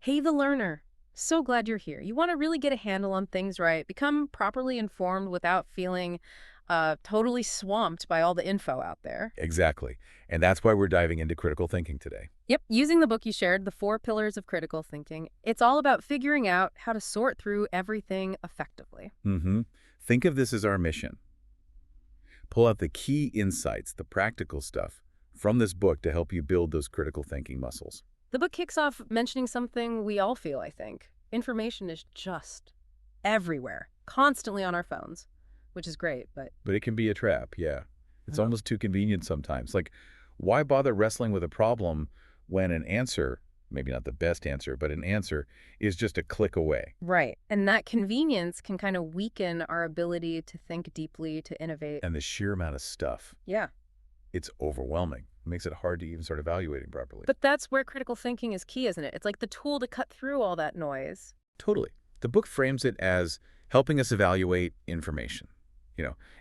Hey, the learner. So glad you're here. You want to really get a handle on things, right? Become properly informed without feeling totally swamped by all the info out there. Exactly. And that's why we're diving into critical thinking today. Yep, using the book you shared, The Four Pillars of Critical Thinking, it's all about figuring out how to sort through everything effectively. hmm Think of this as our mission. Pull out the key insights, the practical stuff, from this book to help you build those critical thinking muscles. The book kicks off mentioning something we all feel, I think. Information is just everywhere, constantly on our phones, which is great, but But it can be a trap, yeah. It's uh, almost too convenient sometimes. Like, why bother wrestling with a problem when an answer, maybe not the best answer, but an answer, is just a click away? right. And that convenience can kind of weaken our ability to think deeply, to innovate. And the sheer amount of stuff, Yeah. it's overwhelming. It makes it hard to even start evaluating properly. But that's where critical thinking is key, isn't it? It's like the tool to cut through all that noise. Totally. The book frames it as helping us evaluate information.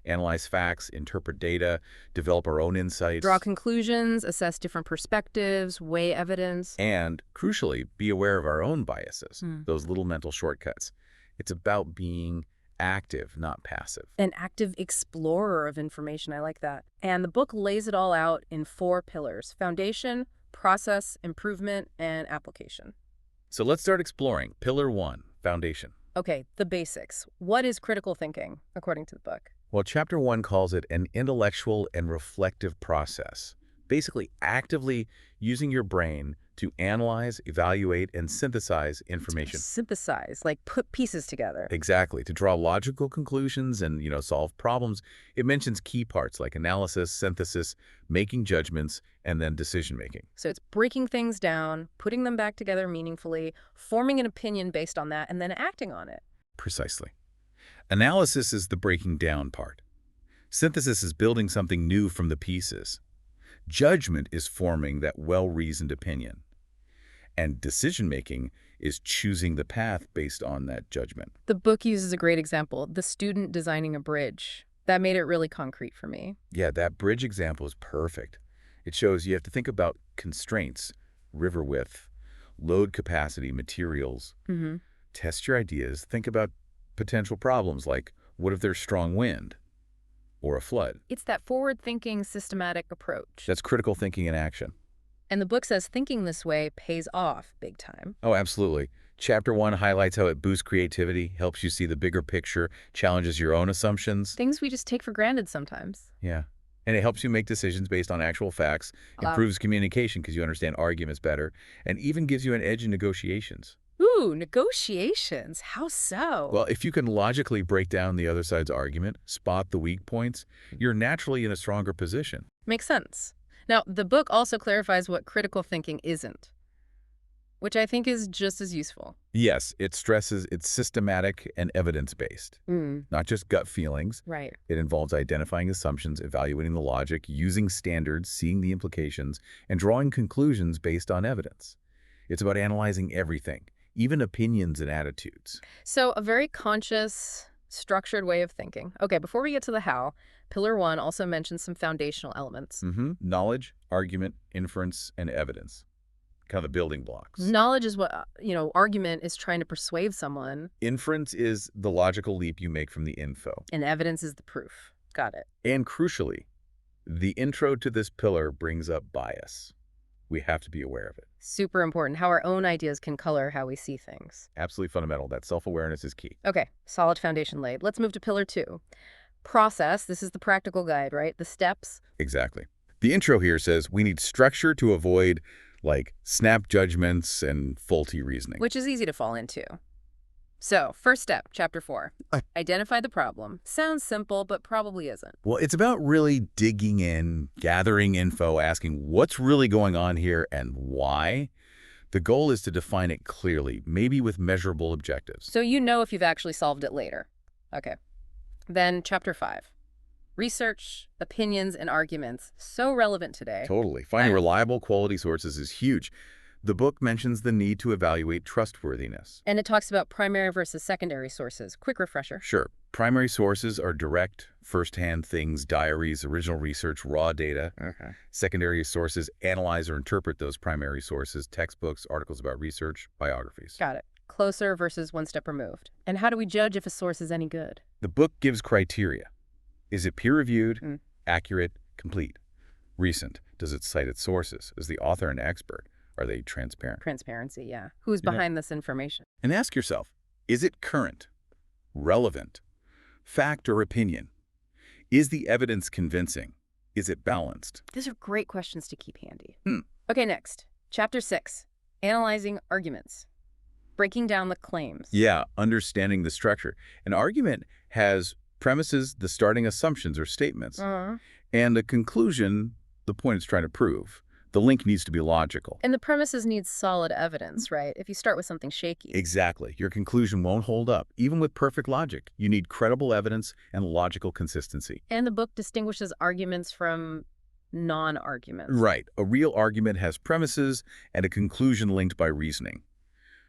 Analyze facts, interpret data, develop our own insights, Draw conclusions, assess different perspectives, weigh evidence. and, crucially, be aware of our own biases, Hmm. those little mental shortcuts. It's about being active, not passive. An active explorer of information. I like that. And the book lays it all out in four pillars: foundation, process, improvement, and application. So let's start exploring. Pillar 1, foundation. Okay, the basics. What is critical thinking, according to the book? Well, Chapter 1 calls it an intellectual and reflective process, basically actively using your brain to analyze, evaluate, and synthesize information. Synthesize, like put pieces together. Exactly, to draw logical conclusions and, solve problems. It mentions key parts like analysis, synthesis, making judgments, and then decision-making. So it's breaking things down, putting them back together meaningfully, forming an opinion based on that, and then acting on it. Precisely. Analysis is the breaking down part. Synthesis is building something new from the pieces. Judgment is forming that well-reasoned opinion. And decision-making is choosing the path based on that judgment. The book uses a great example, the student designing a bridge. That made it really concrete for me. Yeah, that bridge example is perfect. It shows you have to think about constraints, river width, load capacity, materials. Mm-hmm. Test your ideas. Think about potential problems like, what if there's strong wind or a flood? It's that forward-thinking, systematic approach. That's critical thinking in action. And the book says thinking this way pays off big time. Oh, absolutely. Chapter 1 highlights how it boosts creativity, helps you see the bigger picture, challenges your own assumptions. Things we just take for granted sometimes. Yeah. And it helps you make decisions based on actual facts, improves communication because you understand arguments better, and even gives you an edge in negotiations. Ooh, negotiations. How so? Well, if you can logically break down the other side's argument, spot the weak points, you're naturally in a stronger position. Makes sense. Now, the book also clarifies what critical thinking isn't, which I think is just as useful. Yes, it stresses it's systematic and evidence-based, not just gut feelings. Right. It involves identifying assumptions, evaluating the logic, using standards, seeing the implications, and drawing conclusions based on evidence. It's about analyzing everything, even opinions and attitudes. So a very conscious, structured way of thinking. Okay, before we get to the how, Pillar 1 also mentions some foundational elements. Knowledge, argument, inference, and evidence. Kind of the building blocks. Knowledge is what, argument is trying to persuade someone, Inference is the logical leap you make from the info. and evidence is the proof. Got it. And crucially, the intro to this pillar brings up bias. We have to be aware of it. Super important, how our own ideas can color how we see things. Absolutely fundamental. That self-awareness is key. Okay, solid foundation laid. Let's move to Pillar 2. Process. This is the practical guide, right? The steps. Exactly. The intro here says we need structure to avoid, like, snap judgments and faulty reasoning. Which is easy to fall into. So, first step, Chapter 4. Identify the problem. Sounds simple, but probably isn't. Well, it's about really digging in, gathering info, asking what's really going on here and why. The goal is to define it clearly, maybe with measurable objectives. So you know if you've actually solved it later. Okay. Then Chapter 5. Research, opinions, and arguments. So relevant today. Totally. Finding reliable quality sources is huge. The book mentions the need to evaluate trustworthiness. And it talks about primary versus secondary sources. Quick refresher. Sure, primary sources are direct, first-hand things, diaries, original research, raw data. Okay. Secondary sources analyze or interpret those primary sources, textbooks, articles about research, biographies. Got it. Closer versus one step removed. And how do we judge if a source is any good? The book gives criteria. Is it peer-reviewed, Mm. accurate, complete? Recent. Does it cite its sources? Is the author an expert? Are they transparent? Transparency, yeah. Who's Yeah. behind this information? And ask yourself, is it current, relevant, fact or opinion? Is the evidence convincing? Is it balanced? These are great questions to keep handy. Hmm. Okay, next. Chapter 6. Analyzing arguments. Breaking down the claims. Yeah, understanding the structure. An argument has premises, the starting assumptions or statements, and a conclusion, the point it's trying to prove. The link needs to be logical. And the premises need solid evidence, right? If you start with something shaky. Exactly. Your conclusion won't hold up, even with perfect logic. You need credible evidence and logical consistency. And the book distinguishes arguments from non-arguments. Right. A real argument has premises and a conclusion linked by reasoning.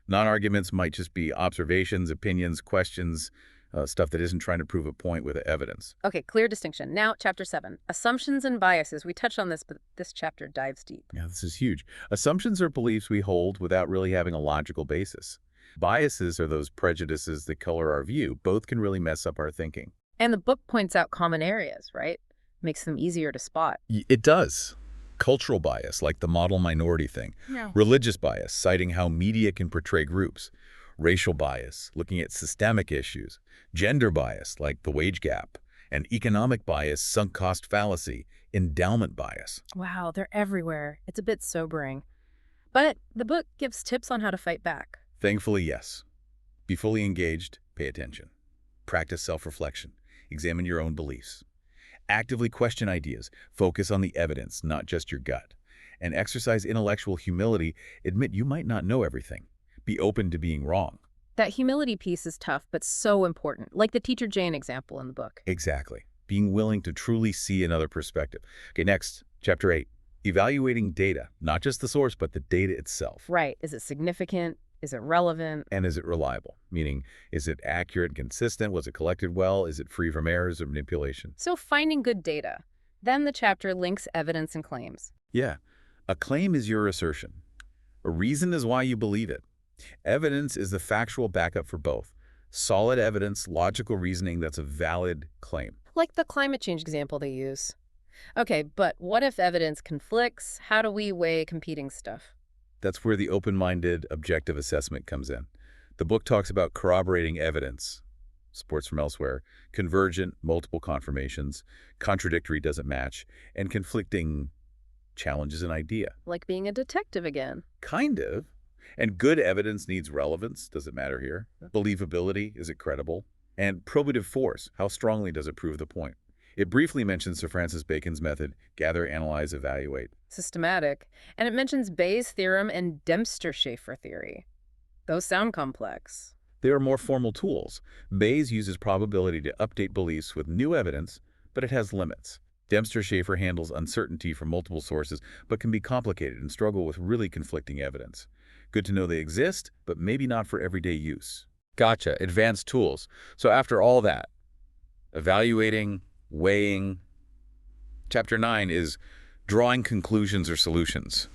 Non-arguments might just be observations, opinions, questions, stuff that isn't trying to prove a point with evidence. Okay, clear distinction. Now, chapter 7. Assumptions and biases. We touched on this, but this chapter dives deep. Yeah, this is huge. Assumptions are beliefs we hold without really having a logical basis. Biases are those prejudices that color our view. Both can really mess up our thinking. And the book points out common areas, right? Makes them easier to spot. It does. Cultural bias, like the model minority thing. Yeah. Religious bias, citing how media can portray groups. Racial bias, looking at systemic issues. Gender bias, like the wage gap. And economic bias, sunk cost fallacy. Endowment bias. Wow, they're everywhere. It's a bit sobering. But the book gives tips on how to fight back. Thankfully, yes. Be fully engaged, pay attention. Practice self-reflection. Examine your own beliefs. Actively question ideas. Focus on the evidence, not just your gut. And exercise intellectual humility. Admit you might not know everything. Be open to being wrong. That humility piece is tough, but so important, like the Teacher Jane example in the book. Exactly. Being willing to truly see another perspective. Okay, next, chapter 8. Evaluating data. Not just the source, but the data itself. Right. Is it significant? Is it relevant? And is it reliable? Meaning, is it accurate and consistent? Was it collected well? Is it free from errors or manipulation? So finding good data. Then the chapter links evidence and claims. Yeah. A claim is your assertion. A reason is why you believe it. Evidence is the factual backup for both. Solid evidence, logical reasoning that's a valid claim. Like the climate change example they use. Okay, but what if evidence conflicts? How do we weigh competing stuff? That's where the open-minded, objective assessment comes in. The book talks about corroborating evidence, supports from elsewhere, convergent, multiple confirmations, contradictory doesn't match, and conflicting challenges an idea. Like being a detective again. Kind of. And good evidence needs relevance. Does it matter here? Believability. Is it credible? And probative force. How strongly does it prove the point? It briefly mentions Sir Francis Bacon's method, gather, analyze, evaluate. Systematic. And it mentions Bayes' theorem and Dempster-Schaeffer theory. Those sound complex. They are more formal tools. Bayes uses probability to update beliefs with new evidence, but it has limits. Dempster-Schaeffer handles uncertainty from multiple sources, but can be complicated and struggle with really conflicting evidence. Good to know they exist, but maybe not for everyday use. Gotcha. Advanced tools. So after all that, evaluating, weighing, chapter 9 is drawing conclusions or solutions,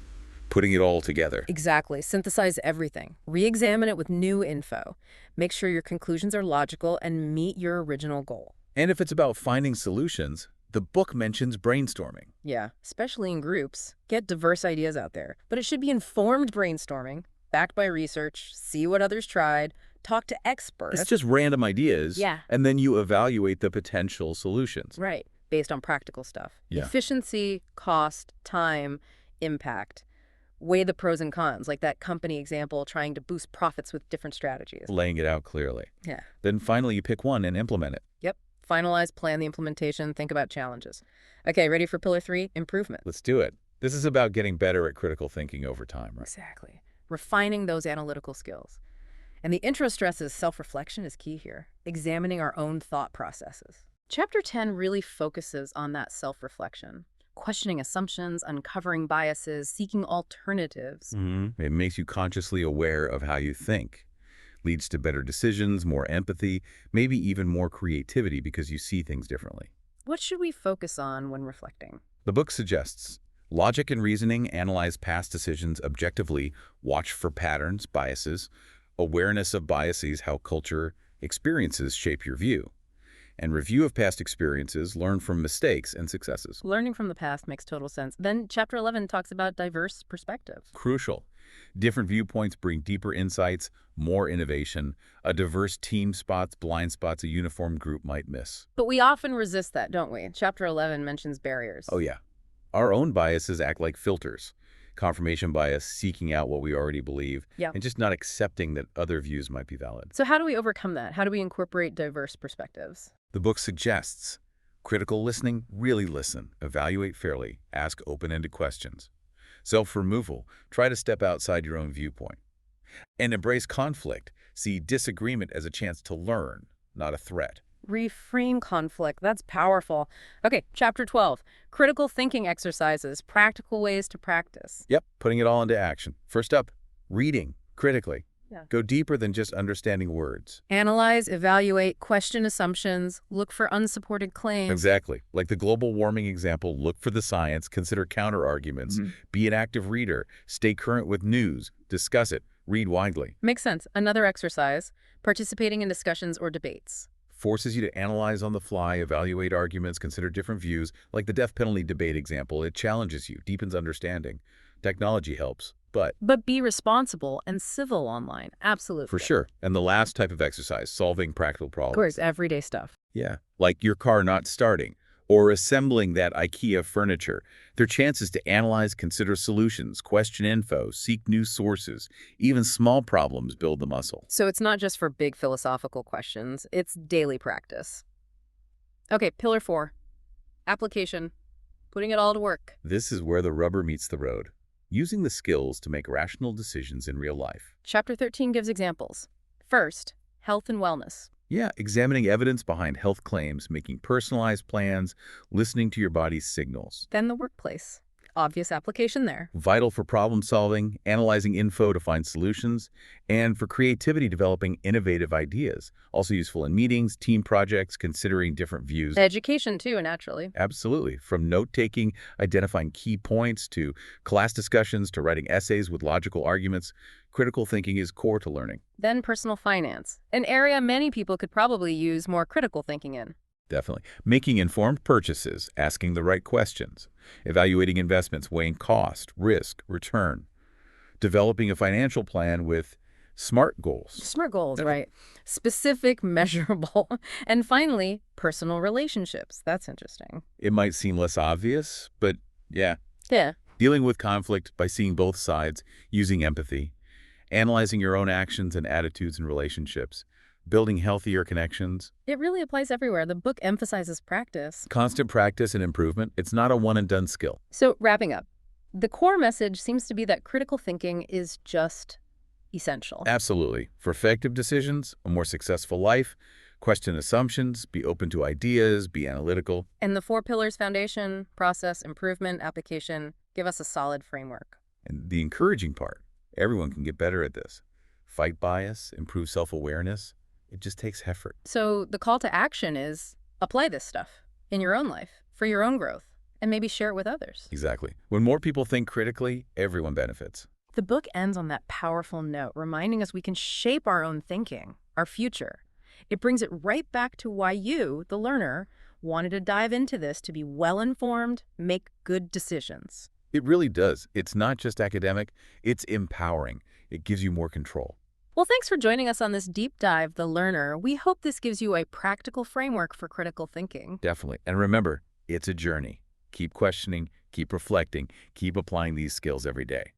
putting it all together. Exactly. Synthesize everything. Re-examine it with new info. Make sure your conclusions are logical and meet your original goal. And if it's about finding solutions, the book mentions brainstorming. Yeah, especially in groups. Get diverse ideas out there. But it should be informed brainstorming, backed by research, see what others tried, talk to experts. It's just random ideas. Yeah. And then you evaluate the potential solutions. Right, based on practical stuff. Yeah. Efficiency, cost, time, impact. Weigh the pros and cons, like that company example trying to boost profits with different strategies. Laying it out clearly. Yeah. Then finally you pick one and implement it. Yep. Finalize, plan the implementation, think about challenges. Okay, ready for pillar 3? Improvement. Let's do it. This is about getting better at critical thinking over time, right? Exactly. Refining those analytical skills. And the intro stresses self-reflection is key here, examining our own thought processes. Chapter 10 really focuses on that self-reflection. questioning assumptions, uncovering biases, seeking alternatives. It makes you consciously aware of how you think. Leads to better decisions, more empathy, maybe even more creativity because you see things differently. What should we focus on when reflecting? The book suggests logic and reasoning, analyze past decisions objectively, watch for patterns, biases, awareness of biases, how culture experiences shape your view, and review of past experiences, learn from mistakes and successes. Learning from the past makes total sense. Then chapter 11 talks about diverse perspectives. Crucial. Different viewpoints bring deeper insights, more innovation. A diverse team spots blind spots a uniform group might miss. But we often resist that, don't we? Chapter 11 mentions barriers. Oh yeah. Our own biases act like filters. Confirmation bias, seeking out what we already believe, Yeah. and just not accepting that other views might be valid. So how do we overcome that? How do we incorporate diverse perspectives? The book suggests critical listening, really listen, evaluate fairly, ask open-ended questions. Self-removal, try to step outside your own viewpoint. And embrace conflict, see disagreement as a chance to learn, not a threat. Reframe conflict. That's powerful. Okay, chapter 12, critical thinking exercises, practical ways to practice. Yep, putting it all into action. First up, reading critically. Yeah. Go deeper than just understanding words. Analyze, evaluate, question assumptions, look for unsupported claims. Exactly. Like the global warming example, look for the science, consider counter-arguments, be an active reader, stay current with news, discuss it, read widely. Makes sense. Another exercise, participating in discussions or debates. Forces you to analyze on the fly, evaluate arguments, consider different views. Like the death penalty debate example, it challenges you, deepens understanding. Technology helps, but But be responsible and civil online. Absolutely. for sure. And the last type of exercise, solving practical Of problems. course, everyday stuff. Yeah, like your car not starting or assembling that IKEA furniture. They're chances to analyze, consider solutions, question info, seek new sources. Even small problems build the muscle. So it's not just for big philosophical questions, it's daily practice. Okay, pillar 4, application, putting it all to work. This is where the rubber meets the road. Using the skills to make rational decisions in real life. Chapter 13 gives examples. First, health and wellness. Yeah, examining evidence behind health claims, making personalized plans, listening to your body's signals. Then the workplace. Obvious application there. Vital for problem solving, analyzing info to find solutions, and for creativity, developing innovative ideas. Also useful in meetings, team projects, considering different views. Education too, naturally. Absolutely. From note-taking, identifying key points, to class discussions, to writing essays with logical arguments, critical thinking is core to learning. Then personal finance, an area many people could probably use more critical thinking in. Definitely. Making informed purchases, asking the right questions, evaluating investments, weighing cost, risk, return, developing a financial plan with SMART goals. Smart goals, right? Specific, measurable. And finally, personal relationships. That's interesting. It might seem less obvious, but yeah, Yeah. dealing with conflict by seeing both sides, using empathy, analyzing your own actions and attitudes and relationships, building healthier connections. It really applies everywhere. The book emphasizes practice. Constant practice and improvement. It's not a one-and-done skill. So wrapping up, the core message seems to be that critical thinking is just essential. Absolutely. For effective decisions, a more successful life, question assumptions, be open to ideas, be analytical. And the 4 pillars: foundation, process, improvement, application, give us a solid framework. And the encouraging part, everyone can get better at this. Fight bias, improve self-awareness. It just takes effort. So the call to action is apply this stuff in your own life for your own growth and maybe share it with others. Exactly. When more people think critically, everyone benefits. The book ends on that powerful note, reminding us we can shape our own thinking, our future. It brings it right back to why you, the learner, wanted to dive into this to be well-informed, make good decisions. It really does. It's not just academic, it's empowering. It gives you more control. Well, thanks for joining us on this deep dive, The Learner. We hope this gives you a practical framework for critical thinking. Definitely. And remember, it's a journey. Keep questioning, keep reflecting, keep applying these skills every day.